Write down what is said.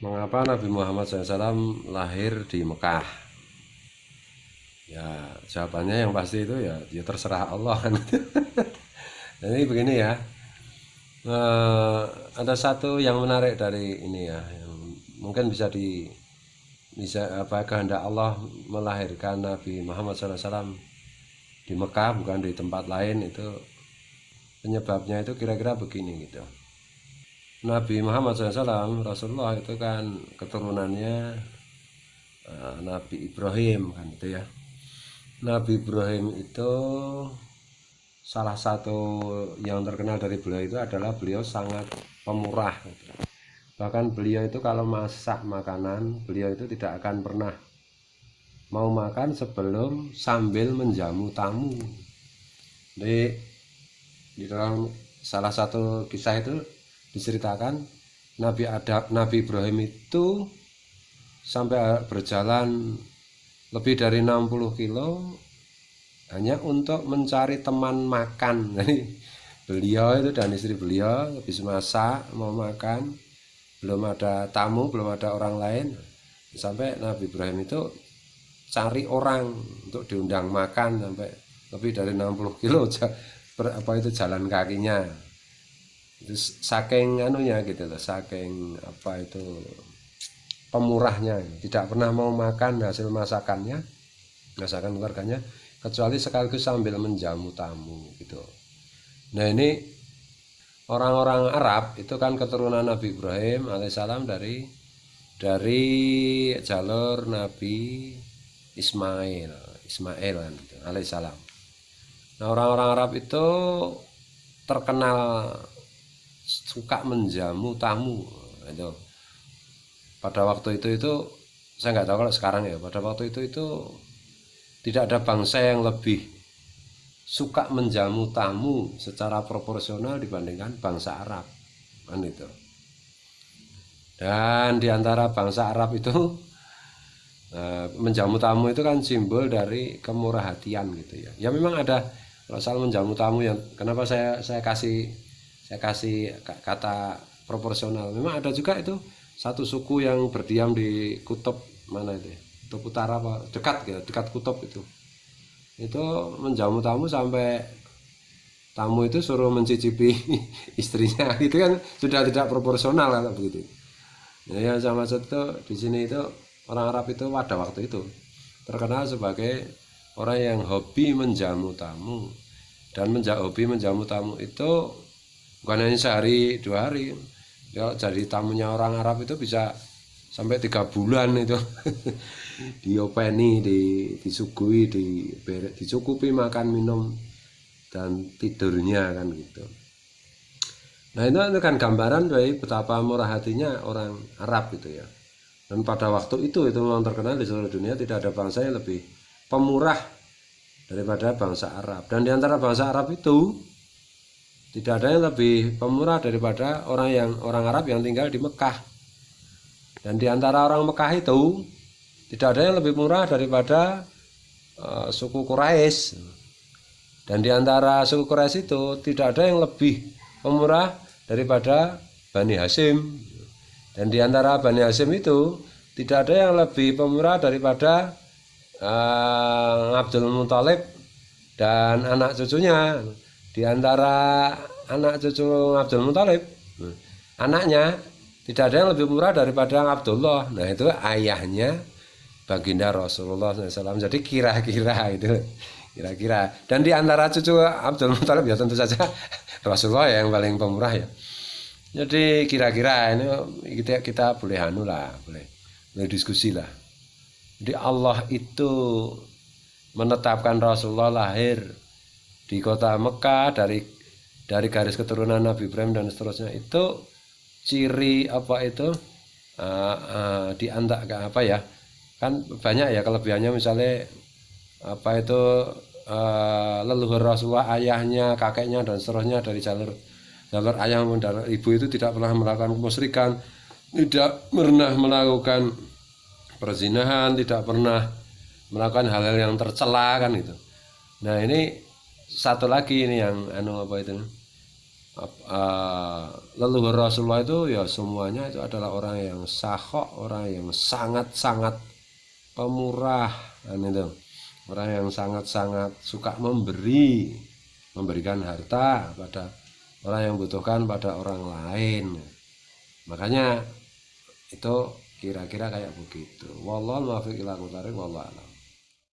Mengapa Nabi Muhammad SAW lahir di Mekah? Ya, jawabannya yang pasti itu ya terserah Allah kan. Jadi begini ya, eh, ada satu yang menarik dari ini ya, yang mungkin bisa apa kehendak Allah melahirkan Nabi Muhammad SAW di Mekah bukan di tempat lain itu penyebabnya itu kira-kira begini gitu. Nabi Muhammad SAW, Rasulullah itu kan keturunannya Nabi Ibrahim kan itu ya. Nabi Ibrahim itu salah satu yang terkenal dari beliau itu adalah beliau sangat pemurah gitu. Bahkan beliau itu kalau masak makanan, beliau itu tidak akan pernah mau makan sebelum sambil menjamu tamu. Di dalam salah satu kisah itu diceritakan Nabi Ibrahim itu sampai berjalan lebih dari 60 kilo hanya untuk mencari teman makan. Jadi beliau itu dan istri beliau habis masak mau makan, belum ada tamu, belum ada orang lain, sampai Nabi Ibrahim itu cari orang untuk diundang makan sampai lebih dari 60 kilo jalan kakinya. Itu saking anunya gitu loh, saking apa itu pemurahnya, tidak pernah mau makan hasil masakan keluarganya kecuali sekaligus sambil menjamu tamu gitu. Nah ini orang-orang Arab itu kan keturunan Nabi Ibrahim alaihissalam dari jalur Nabi Ismail kan gitu, alaihissalam. Nah orang-orang Arab itu terkenal suka menjamu tamu itu. Pada waktu itu saya nggak tahu kalau sekarang ya. Pada waktu itu tidak ada bangsa yang lebih suka menjamu tamu secara proporsional dibandingkan bangsa Arab kan itu. Dan diantara bangsa Arab itu menjamu tamu itu kan simbol dari kemurah hatian gitu ya. Ya memang ada kalau soal menjamu tamu yang kenapa saya kasih kata proporsional. Memang ada juga itu satu suku yang berdiam di kutub mana itu ya? Kutub utara apa dekat kutub itu menjamu tamu sampai tamu itu suruh mencicipi istrinya itu kan sudah tidak proporsional kalau begitu. Ya sama satu di sini itu orang Arab itu pada waktu itu terkenal sebagai orang yang hobi menjamu tamu dan hobi menjamu tamu itu bukan hanya sehari 2 hari. Ya, jadi tamunya orang Arab itu bisa sampai 3 bulan itu diopeni, disuguhi, dicukupi makan minum dan tidurnya kan gitu. Nah itu kan gambaran dari betapa murah hatinya orang Arab gitu ya. Dan pada waktu itu memang terkenal di seluruh dunia tidak ada bangsa yang lebih pemurah daripada bangsa Arab. Dan di antara bangsa Arab itu tidak ada yang lebih pemurah daripada orang Arab yang tinggal di Mekah. Dan di antara orang Mekah itu tidak ada yang lebih murah daripada suku Quraisy. Dan di antara suku Quraisy itu tidak ada yang lebih pemurah daripada Bani Hasyim. Dan di antara Bani Hasyim itu tidak ada yang lebih pemurah daripada Abdul Muthalib dan anak cucunya. Di antara anak cucu Abdul Muthalib, anaknya tidak ada yang lebih murah daripada Abdullah. Nah itu ayahnya baginda Rasulullah SAW. Jadi kira-kira. Dan di antara cucu Abdul Muthalib ya tentu saja Rasulullah yang paling pemurah ya. Jadi kira-kira ini kita boleh boleh diskusi lah. Jadi Allah itu menetapkan Rasulullah lahir di kota Mekah dari garis keturunan Nabi Ibrahim dan seterusnya itu ciri apa itu diantak apa ya kan banyak ya kelebihannya misalnya apa itu leluhur Rasulullah ayahnya kakeknya dan seterusnya dari jalur ayah maupun jalur ibu itu tidak pernah melakukan kemusyrikan, tidak pernah melakukan perzinahan, tidak pernah melakukan hal-hal yang tercela kan gitu. Nah ini satu lagi ini yang leluhur Rasulullah itu ya semuanya itu adalah orang yang sakhok, orang yang sangat-sangat pemurah, itu orang yang sangat-sangat suka memberikan harta pada orang yang membutuhkan, pada orang lain. Makanya itu kira-kira kayak begitu. Wallahu muwaffiq ila aqwamit thoriq, wallahu a'lam.